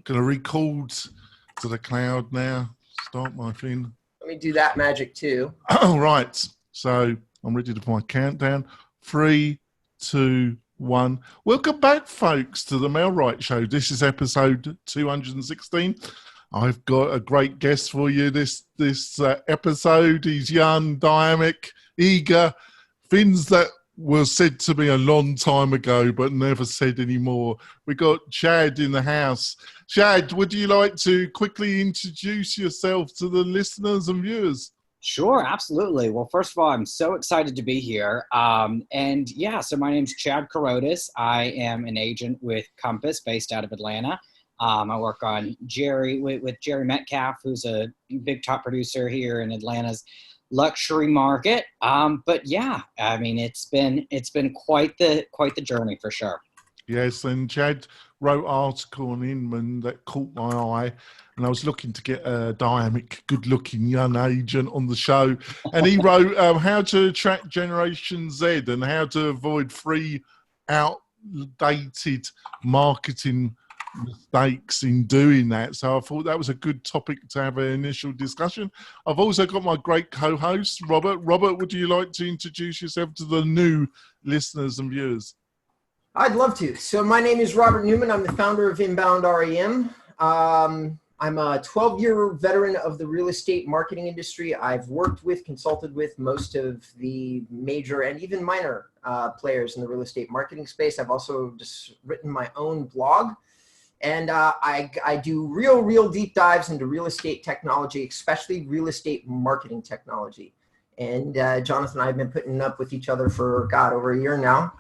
Gonna record to the cloud now. Start my thing. Let me do that magic too. All right. So I'm ready to put my countdown. 3, 2, 1. Welcome back, folks, to the Mailwright Show. This is episode 216. I've got a great guest for you this episode. He's young, dynamic, eager. Things that were said to me a long time ago, but never said anymore. We got Chad in the house. Chad, would you like to quickly introduce yourself to the listeners and viewers? Sure, absolutely. Well, first of all, I'm so excited to be here. So my name's Chad Carrodus. I am an agent with Compass based out of Atlanta. I work on with Jerry Metcalf, who's a big top producer here in Atlanta's luxury market. But yeah, I mean, it's been quite the journey for sure. Yes, and Chad wrote an article on Inman that caught my eye, and I was looking to get a dynamic, good-looking young agent on the show, and he wrote how to attract Generation Z and how to avoid free, outdated marketing mistakes in doing that. So I thought that was a good topic to have an initial discussion. I've also got my great co-host, Robert. Robert, would you like to introduce yourself to the new listeners and viewers? I'd love to. So my name is Robert Newman. I'm the founder of Inbound REM. I'm a 12-year veteran of the real estate marketing industry. I've worked with, consulted with most of the major and even minor players in the real estate marketing space. I've also just written my own blog. And I do real deep dives into real estate technology, especially real estate marketing technology. And Jonathan and I have been putting up with each other for, over a year now,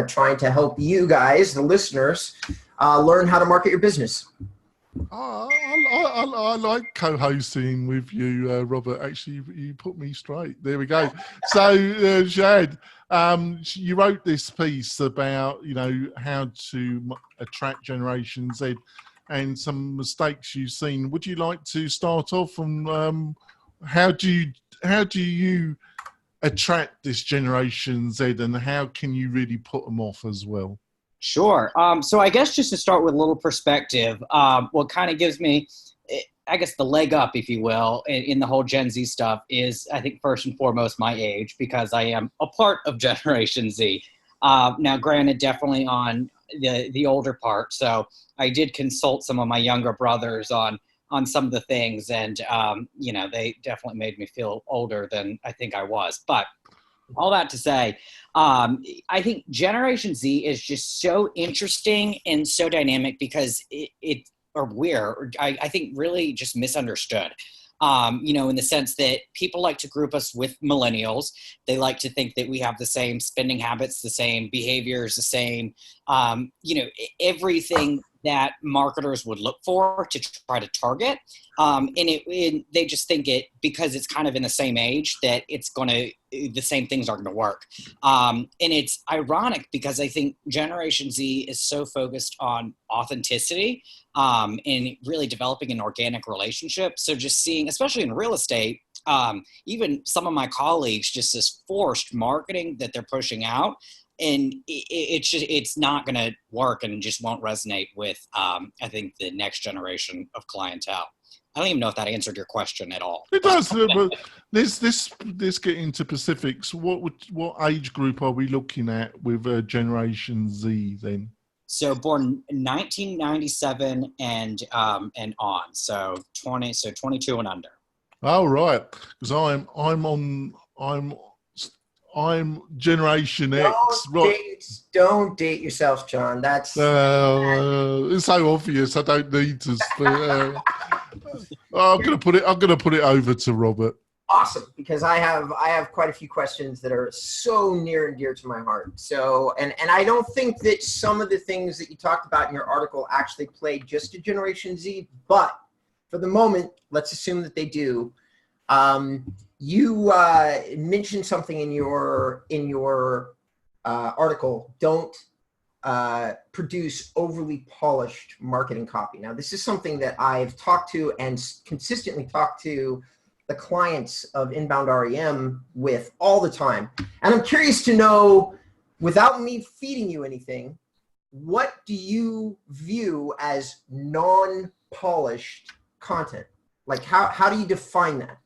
trying to help you guys, the listeners, learn how to market your business. I like co-hosting with you, Robert. Actually, you put me straight. There we go. So, Chad, you wrote this piece about, how to attract Generation Z and some mistakes you've seen. Would you like to start off on how do you attract this Generation Z and how can you really put them off as well? Sure. So I guess just to start with a little perspective, what kind of gives me, I guess, the leg up, if you will, in the whole Gen Z stuff is, I think, first and foremost, my age, because I am a part of Generation Z. Now, granted, definitely on the older part. So I did consult some of my younger brothers on some of the things, and, they definitely made me feel older than I think I was. But all that to say, I think Generation Z is just so interesting and so dynamic because I think really just misunderstood. In the sense that people like to group us with millennials. They like to think that we have the same spending habits, the same behaviors, the same, everything that marketers would look for to try to target. They just think it, because it's kind of in the same age, that the same things are going to work. And it's ironic because I think Generation Z is so focused on authenticity and really developing an organic relationship. So just seeing, especially in real estate, even some of my colleagues, just this forced marketing that they're pushing out, and it's not going to work and just won't resonate with, I think, the next generation of clientele. I don't even know if that answered your question at all. It does, but let's get into specifics. What age group are we looking at with Generation Z then? So born 1997 and on, so 22 and under. Oh, right, because I'm Generation X. Don't date yourself, John. That's it's so obvious. I don't need to. I'm gonna put it over to Robert. Awesome, because I have quite a few questions that are so near and dear to my heart. So, and I don't think that some of the things that you talked about in your article actually play just to Generation Z, but for the moment, let's assume that they do. You mentioned something in your article. Don't produce overly polished marketing copy. Now, this is something that I've talked to and consistently talked to the clients of Inbound REM with all the time. And I'm curious to know, without me feeding you anything, what do you view as non-polished content? Like how do you define that?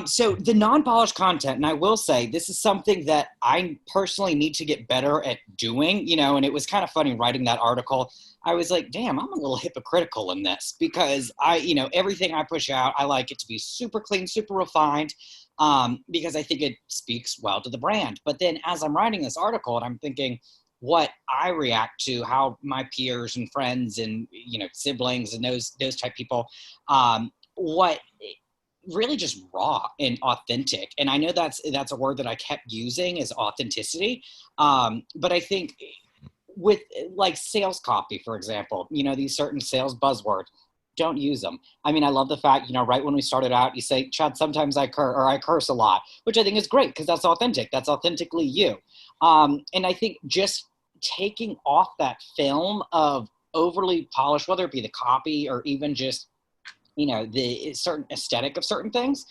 So the non-polished content, and I will say this is something that I personally need to get better at doing, and it was kind of funny writing that article. I was like, damn, I'm a little hypocritical in this because everything I push out, I like it to be super clean, super refined, because I think it speaks well to the brand. But then as I'm writing this article and I'm thinking what I react to, how my peers and friends and, siblings and those type people, what really just raw and authentic. And I know that's a word that I kept using, is authenticity. But I think with like sales copy, for example, these certain sales buzzwords, don't use them. I mean, I love the fact, right when we started out, you say, Chad, sometimes I curse a lot, which I think is great because that's authentic. That's authentically you. And I think just taking off that film of overly polished, whether it be the copy or even just the certain aesthetic of certain things,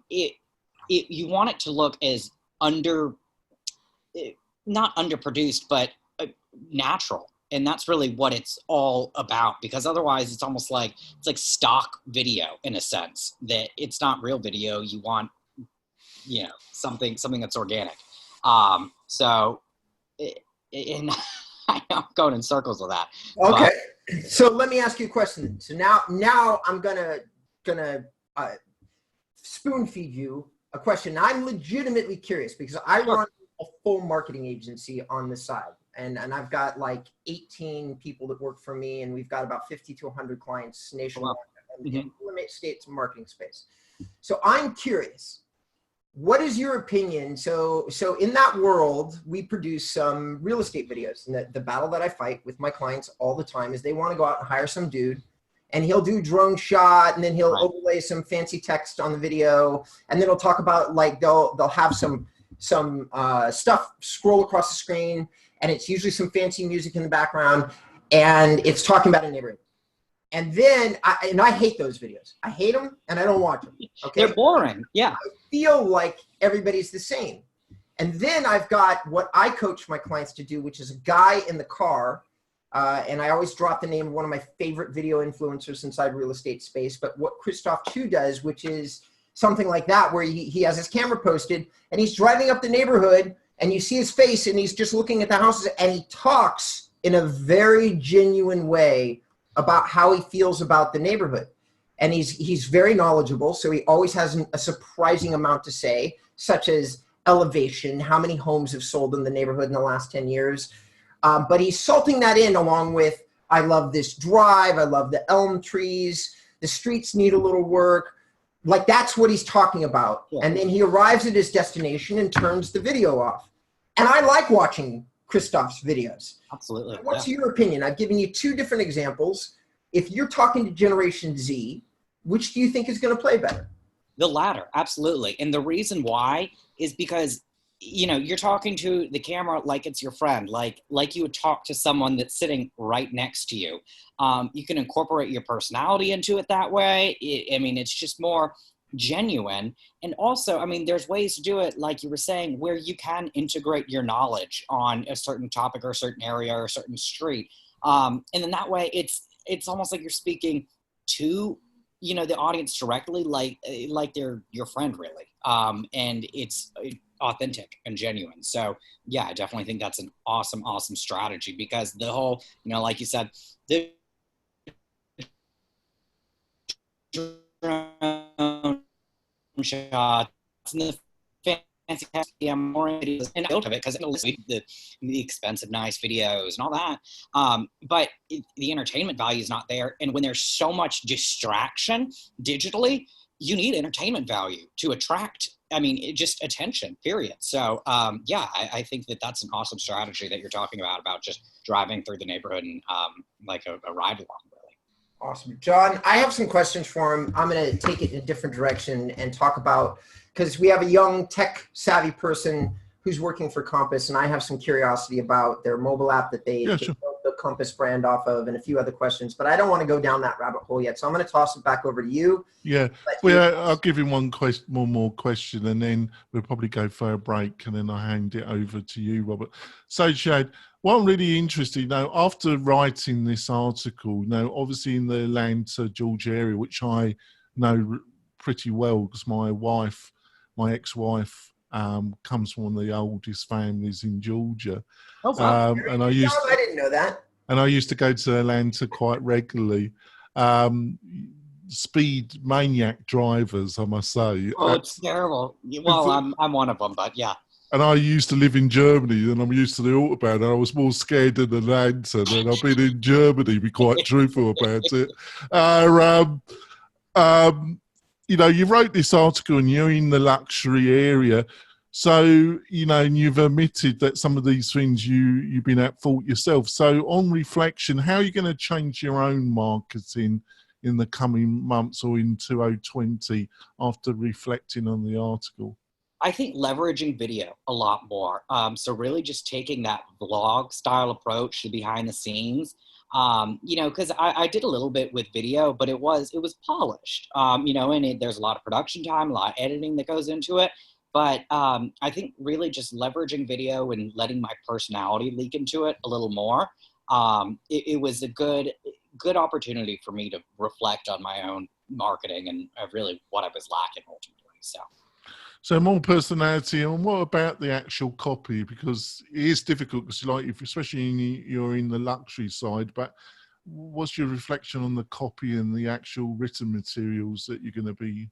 you want it to look as not underproduced, but natural. And that's really what it's all about, because otherwise it's almost like stock video in a sense, that it's not real video. You want, something that's organic. And I know I'm going in circles with that. Okay. So let me ask you a question. So now I'm gonna spoon feed you a question. Now, I'm legitimately curious because I run a full marketing agency on the side, and I've got like 18 people that work for me, and we've got about 50 to 100 clients nationwide in the states marketing space. So I'm curious. What is your opinion? So in that world, we produce some real estate videos. And the battle that I fight with my clients all the time is they want to go out and hire some dude, and he'll do drone shot, and then he'll overlay some fancy text on the video, and then he'll talk about, like, they'll have some stuff scroll across the screen, and it's usually some fancy music in the background, and it's talking about a neighborhood. And then, I hate those videos. I hate them, and I don't watch them. Okay? They're boring. Yeah. I feel like everybody's the same. And then I've got what I coach my clients to do, which is a guy in the car. And I always drop the name of one of my favorite video influencers inside real estate space. But what Christoph Chu does, which is something like that, where he has his camera posted, and he's driving up the neighborhood, and you see his face, and he's just looking at the houses, and he talks in a very genuine way about how he feels about the neighborhood. And he's very knowledgeable, so he always has a surprising amount to say, such as elevation, how many homes have sold in the neighborhood in the last 10 years. But he's salting that in along with, I love this drive, I love the elm trees, the streets need a little work. Like, that's what he's talking about. Yeah. And then he arrives at his destination and turns the video off. And I like watching Christoph's videos. Absolutely. What's your opinion? I've given you two different examples. If you're talking to Generation Z, which do you think is going to play better? The latter, absolutely. And the reason why is because, you're talking to the camera like it's your friend, like you would talk to someone that's sitting right next to you. You can incorporate your personality into it that way. It's just more genuine. And also, there's ways to do it, like you were saying, where you can integrate your knowledge on a certain topic or a certain area or a certain street. And then that way it's almost like you're speaking to, the audience directly, like they're your friend, really. And it's authentic and genuine. So yeah, I definitely think that's an awesome strategy, because the whole, like you said, the drone shots and the fancy more videos and out of it, because the expensive nice videos and all that, but the entertainment value is not there. And when there's so much distraction digitally, you need entertainment value to attract just attention, period. So I think that's an awesome strategy that you're talking about just driving through the neighborhood and like a ride along, really. Awesome. John, I have some questions for him. I'm going to take it in a different direction and talk about, because we have a young tech savvy person who's working for Compass, and I have some curiosity about their mobile app that they built the Compass brand off of, and a few other questions, but I don't want to go down that rabbit hole yet. So I'm going to toss it back over to you. Yeah, well, I'll give him one more question, and then we'll probably go for a break, and then I'll hand it over to you, Robert. So, Shad, what I'm really interested, after writing this article, obviously in the Atlanta, Georgia area, which I know pretty well because my ex-wife, comes from one of the oldest families in Georgia. Oh, wow. And I didn't know that. And I used to go to Atlanta quite regularly. Speed maniac drivers, I must say. Oh, it's terrible. Well, I'm one of them, but yeah. And I used to live in Germany, and I'm used to the Autobahn, and I was more scared in Atlanta than I've been in Germany, be quite truthful about it. You wrote this article and you're in the luxury area. So, and you've admitted that some of these things you've been at fault yourself. So on reflection, how are you going to change your own marketing in the coming months or in 2020 after reflecting on the article? I think leveraging video a lot more. So really just taking that vlog style approach to behind the scenes. Because I did a little bit with video, but it was polished, and there's a lot of production time, a lot of editing that goes into it. But I think really just leveraging video and letting my personality leak into it a little more. It was a good opportunity for me to reflect on my own marketing and really what I was lacking ultimately. So more personality, and what about the actual copy? Because it is difficult, because especially you're in the luxury side, but what's your reflection on the copy and the actual written materials that you're going to be?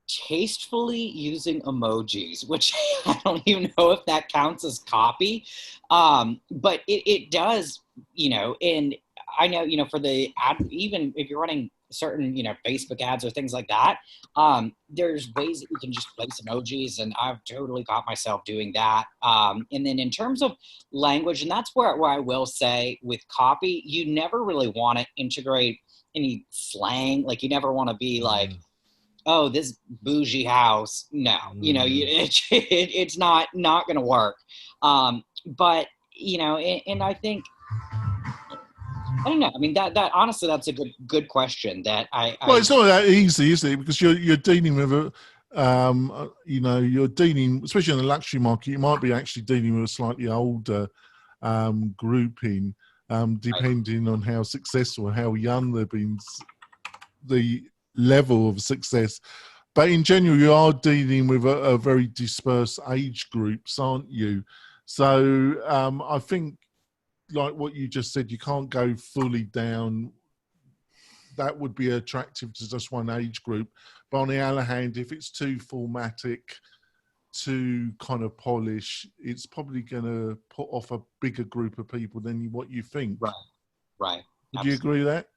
Tastefully using emojis, which I don't even know if that counts as copy, but it does, and I know, for the ad, even if you're running certain, Facebook ads or things like that, there's ways that you can just place emojis, and I've totally caught myself doing that. And then in terms of language, and that's where I will say with copy, you never really want to integrate any slang. Like, you never want to be like, oh, this bougie house. No, it's not going to work. But, and I think, I don't know. I mean, that honestly, that's a good question. Well, it's not that easy, is it? Because you're dealing with you're dealing, especially in the luxury market, you might be actually dealing with a slightly older grouping, depending on how successful, how young they've been, the level of success. But in general, you are dealing with a very dispersed age groups, aren't you? So I think, like what you just said, you can't go fully down. That would be attractive to just one age group. But on the other hand, if it's too formatic, too kind of polish, it's probably going to put off a bigger group of people than what you think. Right. Would you agree with that?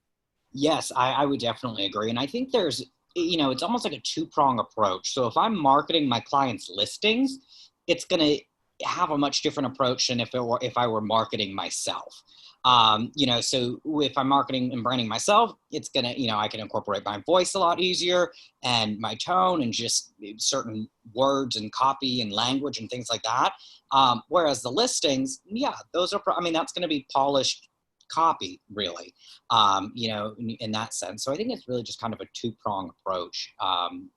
Yes, I would definitely agree. And I think there's, it's almost like a two-prong approach. So if I'm marketing my clients' listings, it's going to have a much different approach than if I were marketing myself. So if I'm marketing and branding myself, it's gonna, I can incorporate my voice a lot easier and my tone and just certain words and copy and language and things like that. Whereas the listings, those are, that's going to be polished copy, really, in that sense. So I think it's really just kind of a two-prong approach,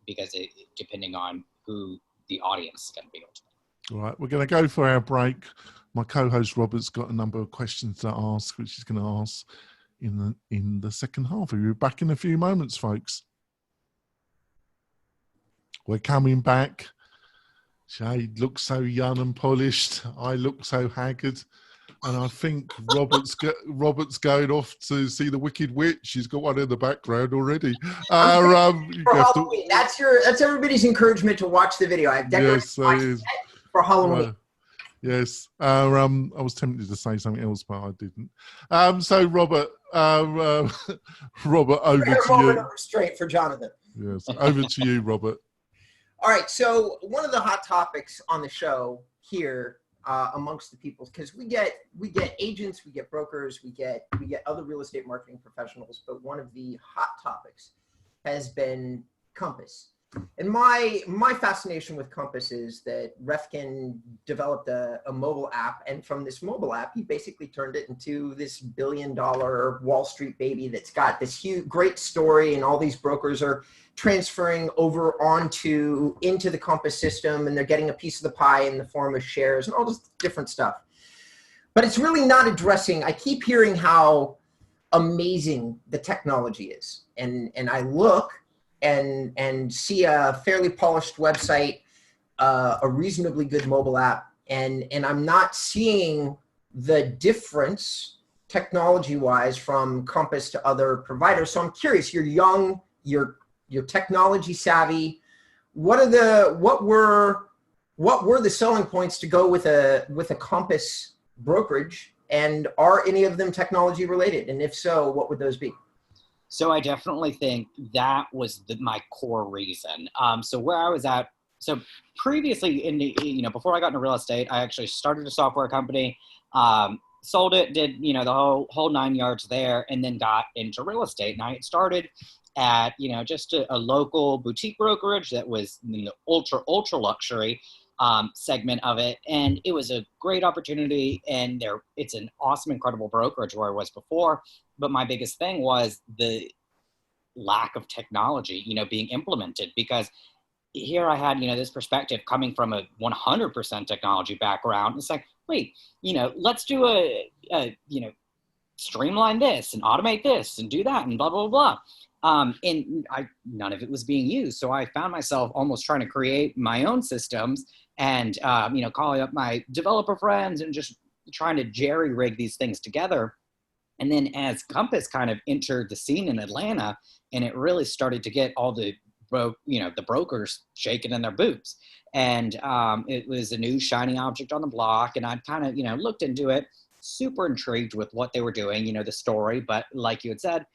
because depending on who the audience is going to be ultimately. All right, we're going to go for our break. My co-host Robert's got a number of questions to ask, which he's going to ask in the second half. We'll be back in a few moments, folks. We're coming back. Shade looks so young and polished. I look so haggard. And I think Robert's going off to see the Wicked Witch. He's got one in the background already. That's everybody's encouragement to watch the video. I've decorated for Halloween. Yes. I was tempted to say something else, but I didn't. So Robert, Robert, over to you. Of restraint for Jonathan. Yes, over to you, Robert. All right. So one of the hot topics on the show here, amongst the people, because we get agents, we get brokers, we get other real estate marketing professionals, but one of the hot topics has been Compass. And my fascination with Compass is that Refkin developed a mobile app, and from this mobile app, he basically turned it into this billion-dollar Wall Street baby that's got this huge, great story, and all these brokers are transferring over into the Compass system, and they're getting a piece of the pie in the form of shares and all this different stuff. But it's really not addressing. I keep hearing how amazing the technology is, and I look and see a fairly polished website, a reasonably good mobile app, and I'm not seeing the difference technology-wise from Compass to other providers. So I'm curious. You're young. You're technology savvy. What were the selling points to go with a Compass brokerage, and are any of them technology related? And if so, what would those be? So I definitely think that was my core reason. So where I was at, so previously before I got into real estate, I actually started a software company, sold it, did, the whole 9 yards there, and then got into real estate. And I started at, just a local boutique brokerage that was in the ultra luxury segment of it. And it was a great opportunity, and it's an awesome, incredible brokerage where I was before. But my biggest thing was the lack of technology, being implemented, because here I had, this perspective coming from a 100% technology background. It's like, wait, let's do streamline this and automate this and do that and blah, blah, blah. And none of it was being used. So I found myself almost trying to create my own systems and, calling up my developer friends and just trying to jerry rig these things together. And then as Compass kind of entered the scene in Atlanta, and it really started to get all the brokers shaking in their boots. And it was a new shiny object on the block. And I'd kind of, looked into it, super intrigued with what they were doing, the story. But like you had said,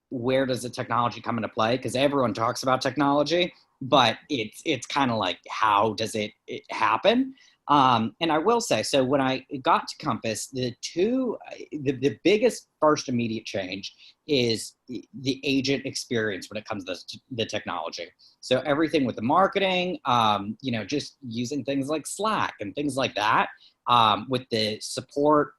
where does the technology come into play? Because everyone talks about technology, but it's kind of like, how does it happen? And I will say, so when I got to Compass, the biggest first immediate change is the agent experience when it comes to the technology. So everything with the marketing, just using things like Slack and things like that, with the support,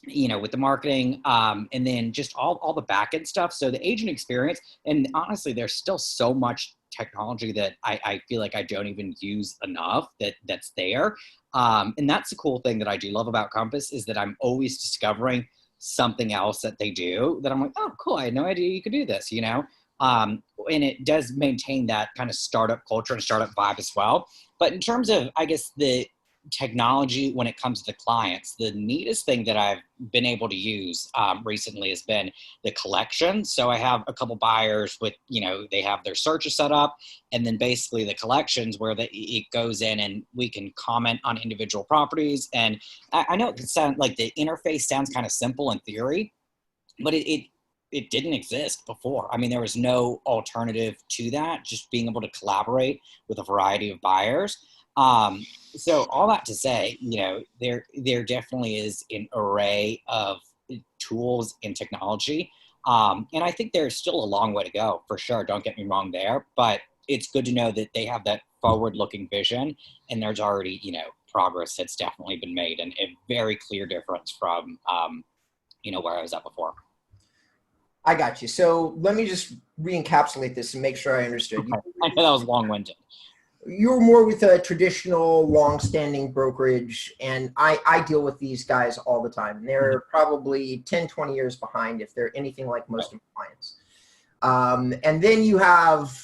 with the marketing, and then just all the back end stuff. So the agent experience, and honestly, there's still so much technology that I feel like I don't even use enough that's there. And that's the cool thing that I do love about Compass, is that I'm always discovering something else that they do that I'm like, oh, cool. I had no idea you could do this, and it does maintain that kind of startup culture and startup vibe as well. But in terms of, I guess, the technology when it comes to the clients, the neatest thing that I've been able to use recently has been the collection. So I have a couple buyers with, they have their searches set up, and then basically the collections where it goes in and we can comment on individual properties. And I know it can sound like the interface sounds kind of simple in theory, but it didn't exist before. I mean, there was no alternative to that, just being able to collaborate with a variety of buyers. So all that to say, there definitely is an array of tools and technology. And I think there's still a long way to go, for sure. Don't get me wrong there, but it's good to know that they have that forward-looking vision, and there's already, progress that's definitely been made, and a very clear difference from, where I was at before. I got you. So let me just re-encapsulate this and make sure I understood. Okay. I know that was long-winded. You're more with a traditional long-standing brokerage, and I deal with these guys all the time. They're probably 10, 20 years behind if they're anything like most of my clients. And then you have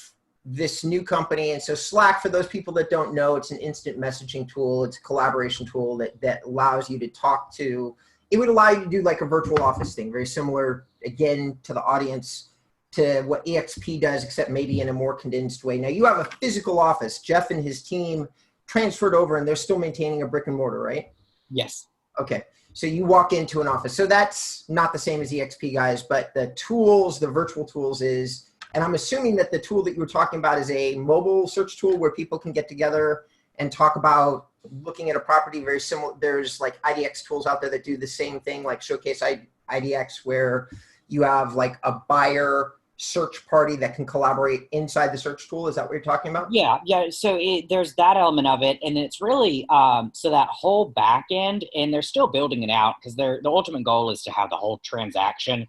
this new company. And so Slack, for those people that don't know, it's an instant messaging tool. It's a collaboration tool that allows you to talk to. It would allow you to do like a virtual office thing, very similar, again, to the audience, to what EXP does, except maybe in a more condensed way. Now, you have a physical office. Jeff and his team transferred over, and they're still maintaining a brick and mortar, right? Yes. Okay. So you walk into an office. So that's not the same as EXP guys, but the tools, the virtual tools is, and I'm assuming that the tool that you were talking about is a mobile search tool where people can get together and talk about looking at a property. Very similar. There's like IDX tools out there that do the same thing, like Showcase IDX, where you have like a buyer search party that can collaborate inside the search tool. Is that what you're talking about? Yeah. So there's that element of it, and it's really so that whole back end, and they're still building it out because the ultimate goal is to have the whole transaction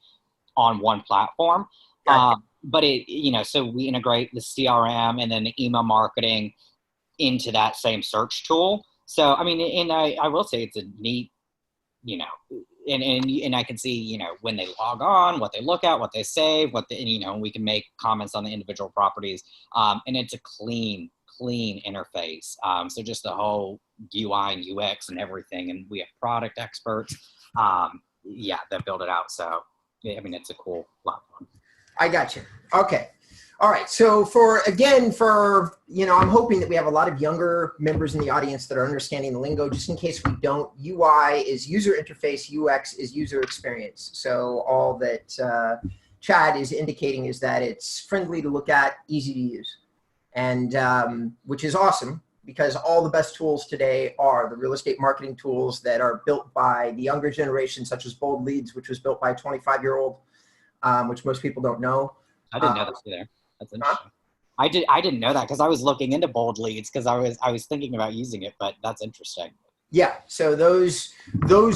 on one platform. Gotcha. But so we integrate the CRM and then the email marketing into that same search tool. So I mean, and I will say it's a neat, and I can see, when they log on, what they look at, what they save, and we can make comments on the individual properties. And it's a clean interface. So just the whole UI and UX and everything. And we have product experts, that build it out. So, I mean, it's a cool platform. I got you. Okay. All right. So I'm hoping that we have a lot of younger members in the audience that are understanding the lingo. Just in case we don't, UI is user interface, UX is user experience. So all that Chad is indicating is that it's friendly to look at, easy to use, and which is awesome because all the best tools today are the real estate marketing tools that are built by the younger generation, such as Bold Leads, which was built by a 25-year-old, which most people don't know. I didn't know that either. That's interesting. I didn't know that because I was looking into Bold Leads because I was thinking about using it, but that's interesting. Yeah. So those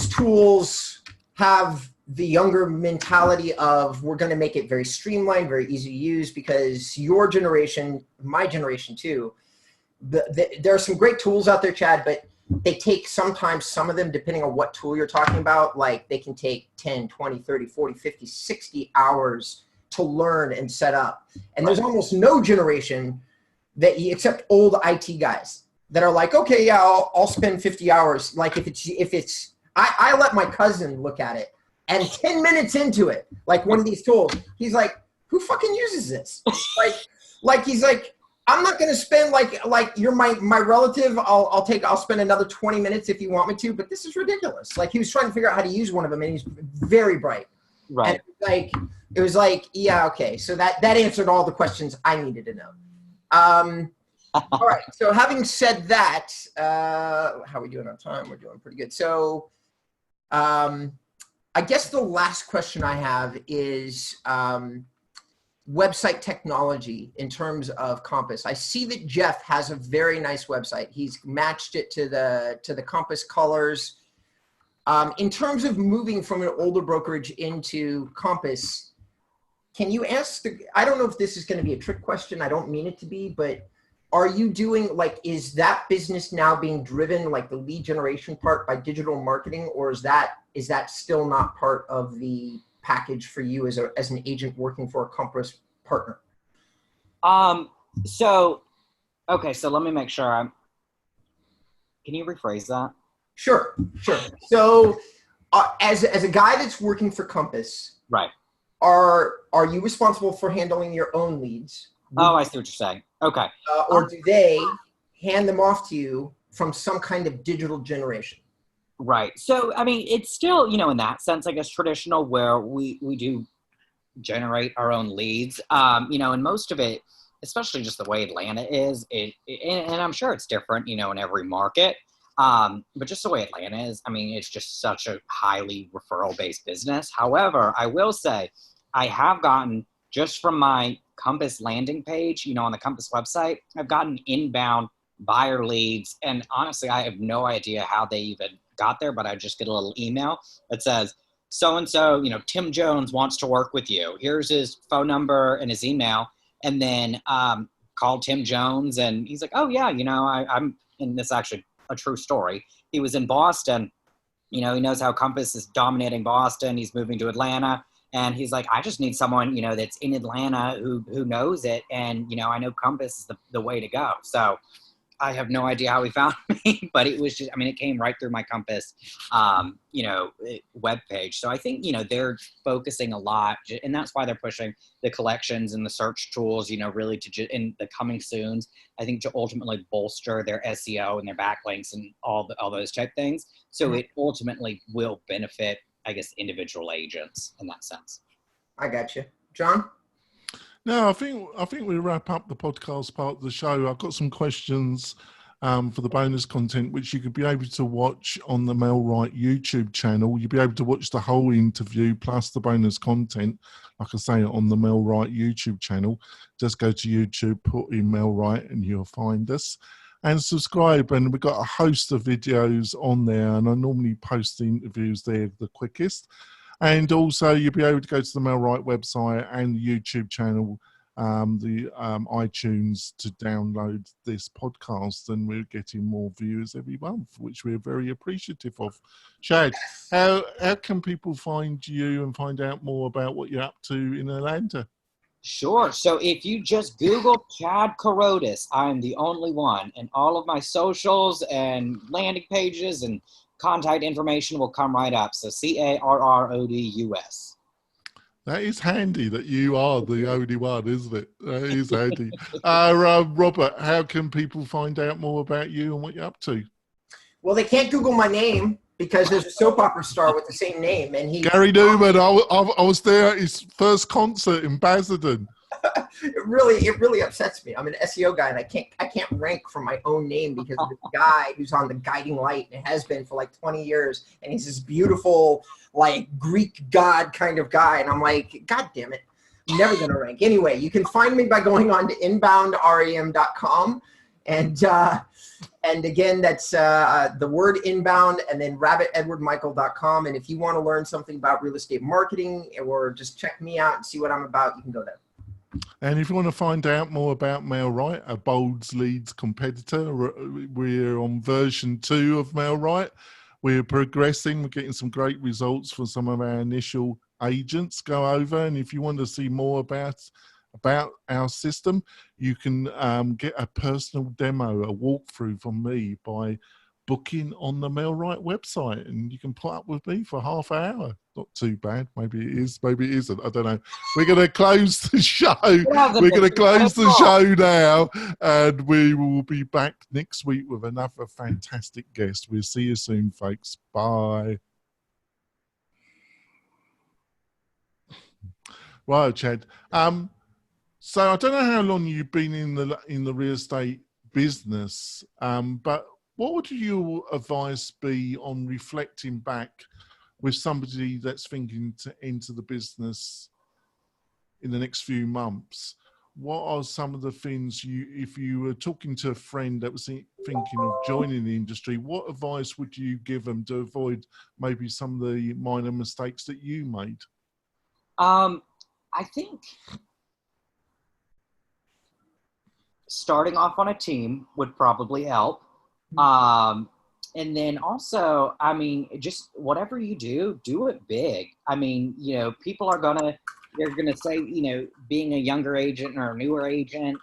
tools have the younger mentality of we're going to make it very streamlined, very easy to use because your generation, my generation too, there are some great tools out there, Chad, but they take sometimes some of them, depending on what tool you're talking about, like they can take 10, 20, 30, 40, 50, 60 hours to learn and set up. And there's almost no generation except old IT guys that are like, okay, yeah, I'll spend 50 hours. Like I let my cousin look at it and 10 minutes into it, like one of these tools, he's like, who fucking uses this? like he's like, I'm not going to spend like you're my relative. I'll spend another 20 minutes if you want me to, but this is ridiculous. Like he was trying to figure out how to use one of them and he's very bright. Right. And it was like, yeah, okay. So that answered all the questions I needed to know. All right. So having said that, how are we doing on time? We're doing pretty good. So I guess the last question I have is website technology in terms of Compass. I see that Jeff has a very nice website. He's matched it to the Compass colors. In terms of moving from an older brokerage into Compass, can you I don't know if this is going to be a trick question. I don't mean it to be, but are you doing is that business now being driven like the lead generation part by digital marketing, or is that still not part of the package for you as an agent working for a Compass partner? So let me make sure can you rephrase that? Sure. So as a guy that's working for Compass, right, are you responsible for handling your own leads? Oh, I see what you're saying. Okay. Or do they hand them off to you from some kind of digital generation? Right. So, I mean, it's still, in that sense, I guess, traditional where we do generate our own leads, and most of it, especially just the way Atlanta is, and I'm sure it's different, in every market. But just the way Atlanta is, I mean, it's just such a highly referral-based business. However, I will say I have gotten, just from my Compass landing page, on the Compass website, I've gotten inbound buyer leads. And honestly, I have no idea how they even got there, but I just get a little email that says, so-and-so, Tim Jones wants to work with you. Here's his phone number and his email. And then called Tim Jones and he's like, oh yeah, I'm, and this is actually a true story. He was in Boston, he knows how Compass is dominating Boston. He's moving to Atlanta. And he's like, I just need someone, that's in Atlanta who knows it. And, I know Compass is the way to go. So I have no idea how he found me, but it was just, it came right through my Compass, webpage. So I think, they're focusing a lot, and that's why they're pushing the collections and the search tools, really in the coming soons, I think to ultimately bolster their SEO and their backlinks and all those type things. So it ultimately will benefit, I guess, individual agents in that sense. I got you. John? No, I think we wrap up the podcast part of the show. I've got some questions for the bonus content, which you could be able to watch on the Mailright YouTube channel. You'll be able to watch the whole interview plus the bonus content, like I say, on the Mailright YouTube channel. Just go to YouTube, put in Mailright, and you'll find us. And subscribe, and we've got a host of videos on there, and I normally post the interviews there the quickest. And also, you'll be able to go to the Mailright website and the YouTube channel, the iTunes, to download this podcast, and we're getting more viewers every month, which we're very appreciative of. Chad, how can people find you and find out more about what you're up to in Atlanta? Sure. So if you just Google Chad Carrodus, I'm the only one, and all of my socials and landing pages and contact information will come right up. So Carrodus. That is handy that you are the only one, isn't it? That is handy. Robert, how can people find out more about you and what you're up to? Well, they can't Google my name because there's a soap opera star with the same name, and he. Gary Newman. I was there at his first concert in Basildon. It really upsets me. I'm an SEO guy, and I can't rank for my own name because of this guy who's on the guiding light and has been for like 20 years, and he's this beautiful, like, Greek god kind of guy, and I'm like, God damn it, I'm never gonna rank. Anyway, you can find me by going on to inboundrem.com, and again, that's the word inbound and then rabbitedwardmichael.com. And if you want to learn something about real estate marketing or just check me out and see what I'm about, you can go there. And if you want to find out more about Mailright, a Bolds Leads competitor, we're on version 2 of Mailright. We're progressing. We're getting some great results for some of our initial agents. Go over, and if you want to see more about our system, you can get a personal demo, a walkthrough from me by booking on the Mailright website, and you can put up with me for half an hour. Not too bad. Maybe it is, maybe it isn't. I don't know. We're going to close the show. We're going to close the show now, and we will be back next week with another fantastic guest. We'll see you soon, folks. Bye. Right, Chad. So I don't know how long you've been in the real estate business, but what would your advice be on reflecting back with somebody that's thinking to enter the business in the next few months? What are some of the things if you were talking to a friend that was thinking of joining the industry, what advice would you give them to avoid maybe some of the minor mistakes that you made? I think starting off on a team would probably help. And then also, I mean, just whatever you do it big. I mean, people they're gonna say, being a younger agent or a newer agent,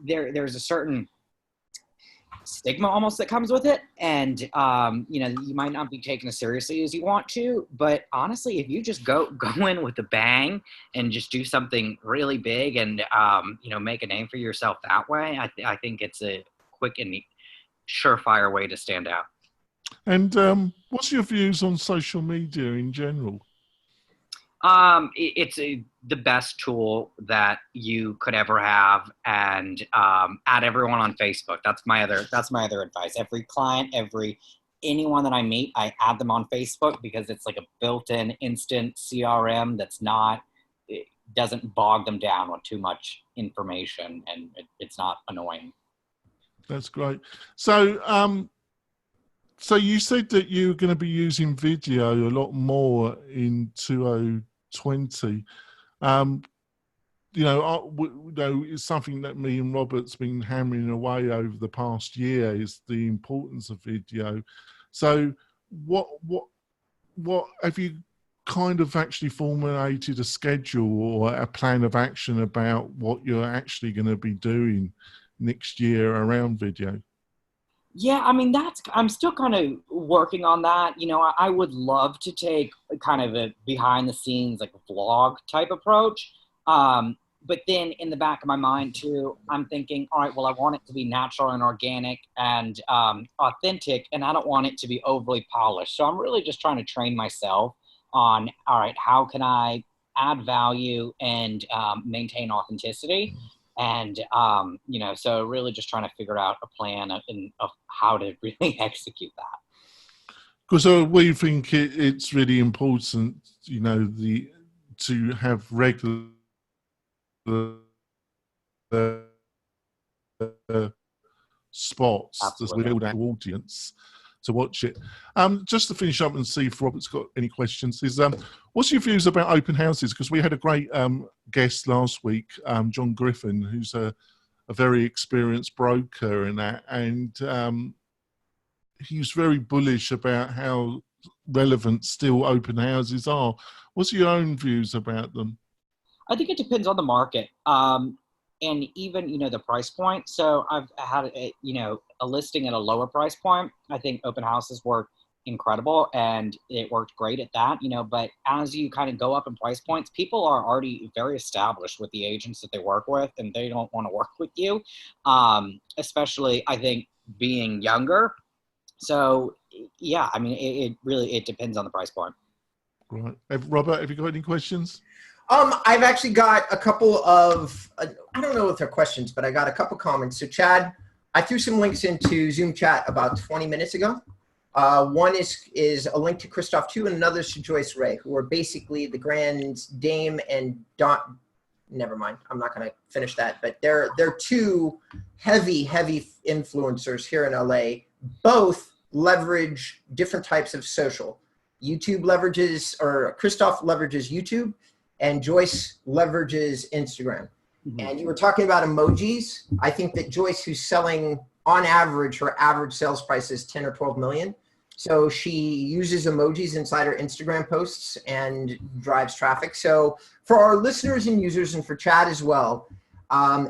there's a certain stigma almost that comes with it. And, you might not be taken as seriously as you want to, but honestly, if you just go in with a bang and just do something really big and, make a name for yourself that way, I think it's a quick and surefire way to stand out. And what's your views on social media in general? It's the best tool that you could ever have, and add everyone on Facebook. That's my other advice. Every client, anyone that I meet, I add them on Facebook because it's like a built-in instant CRM it doesn't bog them down with too much information, and it's not annoying. That's great. So, so you said that you're going to be using video a lot more in 2020. It's something that me and Robert's been hammering away over the past year, is the importance of video. So, what have you kind of actually formulated a schedule or a plan of action about what you're actually going to be doing next year around video? Yeah, I mean, I'm still kind of working on that. I would love to take kind of a behind the scenes, like a vlog type approach. But then in the back of my mind too, I'm thinking, all right, well, I want it to be natural and organic and authentic, and I don't want it to be overly polished. So I'm really just trying to train myself on, all right, how can I add value and maintain authenticity? And, so really just trying to figure out a plan of how to really execute that. Because we think it's really important, to have regular spots to build that audience to watch it. Just to finish up and see if Robert's got any questions, is what's your views about open houses? Because we had a great guest last week, John Griffin, who's a very experienced broker in that, and he was very bullish about how relevant still open houses are. What's your own views about them? I think it depends on the market. And even, the price point. So I've had, a listing at a lower price point. I think open houses work incredible, and it worked great at that, but as you kind of go up in price points, people are already very established with the agents that they work with, and they don't want to work with you, especially, I think, being younger. So, yeah, I mean, it depends on the price point. Right. Robert, have you got any questions? I've actually got a couple of, I don't know if they're questions, but I got a couple comments. So Chad, I threw some links into Zoom chat about 20 minutes ago. One is a link to Christoph too, and another is to Joyce Ray, who are basically the Grand Dame and Don. Never mind, I'm not going to finish that. But they're two heavy influencers here in LA. Both leverage different types of social. Christoph leverages YouTube, and Joyce leverages Instagram. Mm-hmm. And you were talking about emojis. I think that Joyce, who's selling on average, her average sales price is 10 or 12 million. So she uses emojis inside her Instagram posts and drives traffic. So for our listeners and users, and for Chad as well,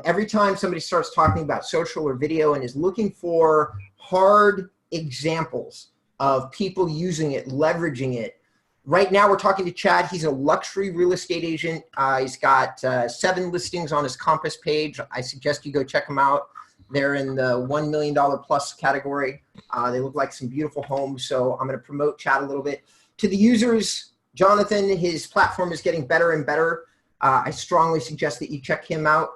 every time somebody starts talking about social or video and is looking for hard examples of people using it, leveraging it, right now we're talking to Chad. He's a luxury real estate agent. He's got 7 listings on his Compass page. I suggest you go check them out. They're in the $1 million plus category. They look like some beautiful homes. So I'm going to promote Chad a little bit. To the users, Jonathan, his platform is getting better and better. I strongly suggest that you check him out.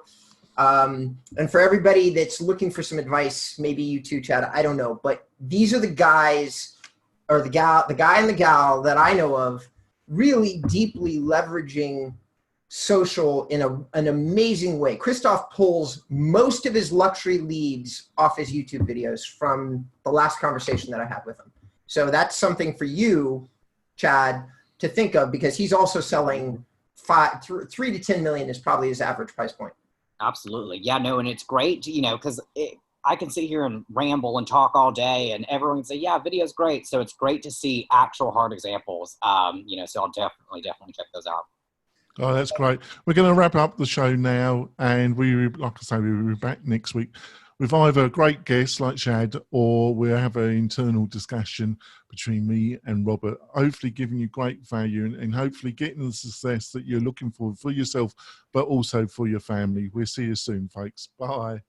And for everybody that's looking for some advice, maybe you too, Chad, I don't know. But these are the guys, or the guy and the gal that I know of really deeply leveraging social in an amazing way. Christoph pulls most of his luxury leads off his YouTube videos from the last conversation that I had with him. So that's something for you, Chad, to think of, because he's also selling 3 to 10 million is probably his average price point. Absolutely. Yeah, no, and it's great, because I can sit here and ramble and talk all day, and everyone can say, yeah, video's great. So it's great to see actual hard examples, so I'll definitely check those out. Oh, that's great. We're going to wrap up the show now, and like I say, we'll be back next week with either a great guest like Chad, or we'll have an internal discussion between me and Robert, hopefully giving you great value and hopefully getting the success that you're looking for yourself, but also for your family. We'll see you soon, folks. Bye.